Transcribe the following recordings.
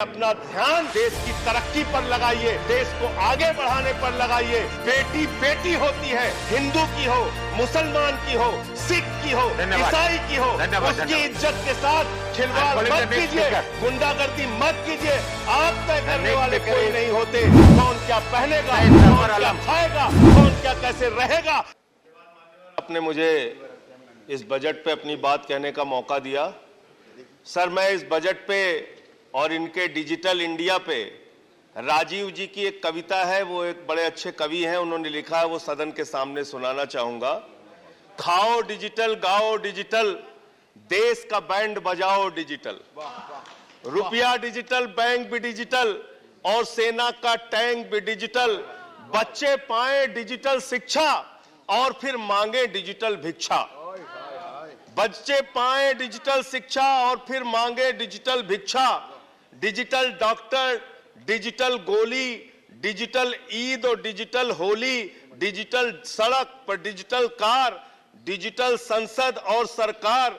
अपना ध्यान देश की तरक्की पर लगाइए, देश को आगे बढ़ाने पर लगाइए। बेटी बेटी होती है, हिंदू की हो, मुसलमान की हो, सिख की हो, ईसाई की हो, उसकी इज्जत के साथ खिलवाड़ मत कीजिए, गुंडागर्दी मत कीजिए। आप तय करने वाले कोई नहीं होते। कौन क्या पहनेगा, कौन क्या खाएगा, कौन क्या कैसे रहेगा। आपने मुझे इस बजट पे अपनी बात कहने का मौका दिया। सर, मैं इस बजट पे और इनके डिजिटल इंडिया पे राजीव जी की एक कविता है, वो एक बड़े अच्छे कवि हैं, उन्होंने लिखा है, वो सदन के सामने सुनाना चाहूंगा। खाओ डिजिटल, गाओ डिजिटल, देश का बैंड बजाओ डिजिटल, रुपया डिजिटल, बैंक भी डिजिटल और सेना का टैंक भी डिजिटल। बच्चे पाए डिजिटल शिक्षा और फिर मांगे डिजिटल भिक्षा। बच्चे पाए डिजिटल शिक्षा और फिर मांगे डिजिटल भिक्षा। डिजिटल डॉक्टर, डिजिटल गोली, डिजिटल ईद और डिजिटल होली, डिजिटल सड़क पर डिजिटल कार, डिजिटल संसद और सरकार,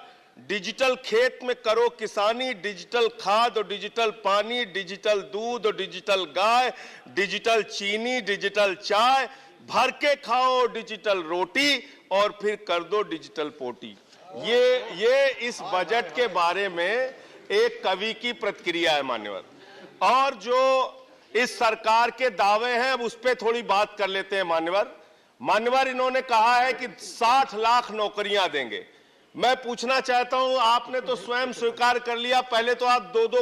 डिजिटल खेत में करो किसानी, डिजिटल खाद और डिजिटल पानी, डिजिटल दूध और डिजिटल गाय, डिजिटल चीनी, डिजिटल चाय, भर के खाओ डिजिटल रोटी और फिर कर दो डिजिटल पोटी। ये इस बजट के बारे में एक कवि की प्रतिक्रिया है मान्यवर। और जो इस सरकार के दावे हैं अब उस पर थोड़ी बात कर लेते हैं मान्यवर। इन्होंने कहा है कि 60 लाख नौकरियां देंगे। मैं पूछना चाहता हूं, आपने तो स्वयं स्वीकार कर लिया, पहले तो आप 2-2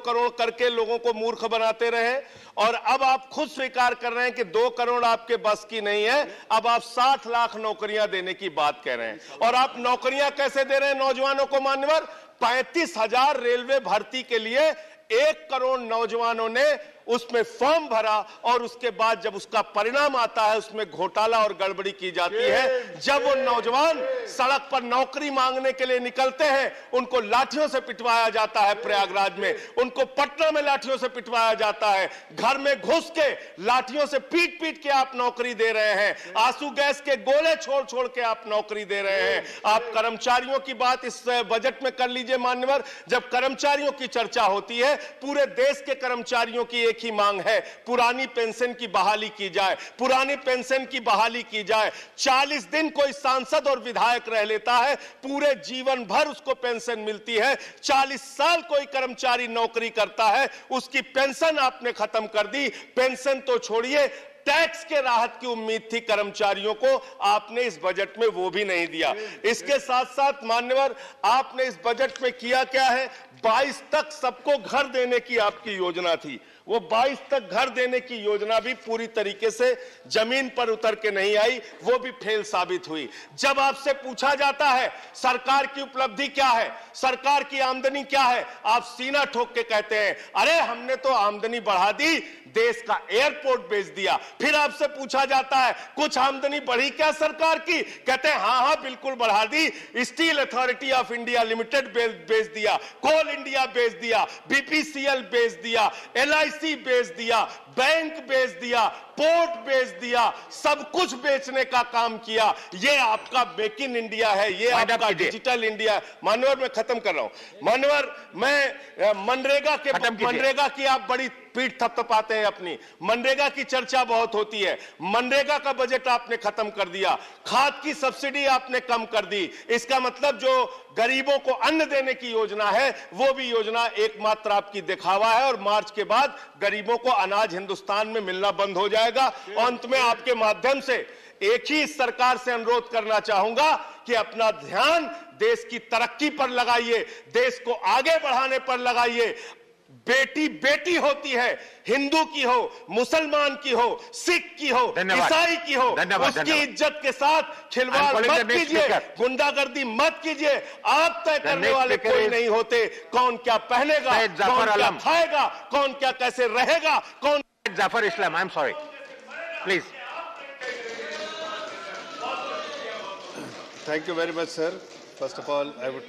करोड़ करके लोगों को मूर्ख बनाते रहे और अब आप खुद स्वीकार कर रहे हैं कि 2 करोड़ आपके बस की नहीं है। अब आप 60 लाख नौकरियां देने की बात कह रहे हैं। और आप नौकरियां कैसे दे रहे हैं नौजवानों को मान्यवर? 35,000 रेलवे भर्ती के लिए 1 करोड़ नौजवानों ने उसमें फॉर्म भरा और उसके बाद जब उसका परिणाम आता है उसमें घोटाला और गड़बड़ी की जाती है। जब वो नौजवान सड़क पर नौकरी मांगने के लिए निकलते हैं उनको लाठियों से पिटवाया जाता है, प्रयागराज में उनको पटना में लाठियों से पिटवाया जाता है। घर में घुस के लाठियों से पीट पीट के आप नौकरी दे रहे हैं, आंसू गैस के गोले छोड़ छोड़ के आप नौकरी दे रहे हैं। आप कर्मचारियों की बात इस बजट में कर लीजिए मान्यवर। जब कर्मचारियों की चर्चा होती है, पूरे देश के कर्मचारियों की एक ही मांग है, पुरानी पेंशन की बहाली की जाए, पुरानी पेंशन की बहाली की जाए। 40 दिन कोई सांसद और विधायक रह लेता है, पूरे जीवन भर उसको पेंशन मिलती है। 40 साल कोई कर्मचारी नौकरी करता है, उसकी पेंशन आपने खत्म कर दी। पेंशन तो छोड़िए, टैक्स के राहत की उम्मीद थी कर्मचारियों को, आपने इस बजट में वो भी नहीं दिया। इसके साथ साथ मान्यवर, आपने इस बजट में किया क्या है? 22 तक सबको घर देने की आपकी योजना थी। वो 22 तक घर देने की योजना भी पूरी तरीके से जमीन पर उतर के नहीं आई, वो भी फेल साबित हुई। जब आपसे पूछा जाता है सरकार की उपलब्धि क्या है, सरकार की आमदनी क्या है, आप सीना ठोक के कहते हैं अरे हमने तो आमदनी बढ़ा दी, देश का एयरपोर्ट बेच दिया। फिर आपसे पूछा जाता है कुछ आमदनी बढ़ी क्या सरकार की, कहते हैं हाँ हाँ बिल्कुल बढ़ा दी, steel authority of India limited बेच दिया, कोल इंडिया बेच दिया, बीपीसीएल बेच दिया, एलआईसी बेच दिया, बैंक बेच दिया, पोर्ट बेच दिया, सब कुछ बेचने का काम किया। ये आपका मेक इन इंडिया है, ये आपका डिजिटल इंडिया है। मान्यवर, मैं खत्म कर रहा हूं मान्यवर। मैं मनरेगा की आप बड़ी पीठ थपथपाते हैं अपनी, मनरेगा की चर्चा बहुत होती है। मनरेगा का बजट आपने खत्म कर दिया, खाद की सब्सिडी आपने कम कर दी। इसका मतलब जो गरीबों को अन्न देने की योजना है वो भी योजना एकमात्र आपकी दिखावा है और मार्च के बाद गरीबों को अनाज हिंदुस्तान में मिलना बंद हो जाएगा। अंत में आपके माध्यम से एक ही इस सरकार से अनुरोध करना चाहूंगा कि अपना ध्यान देश की तरक्की पर लगाइए, देश को आगे बढ़ाने पर लगाइए। बेटी बेटी होती है, हिंदू की हो, मुसलमान की हो, सिख की हो, ईसाई की हो, उसकी इज्जत के साथ खिलवाड़ मत कीजिए, गुंडागर्दी मत कीजिए। आप तय करने वाले कोई नहीं होते। कौन क्या पहनेगा, कौन क्या खाएगा, कौन क्या कैसे रहेगा, कौन Zafar Islam, I'm sorry. Please. Thank you very much, sir. First of all, I would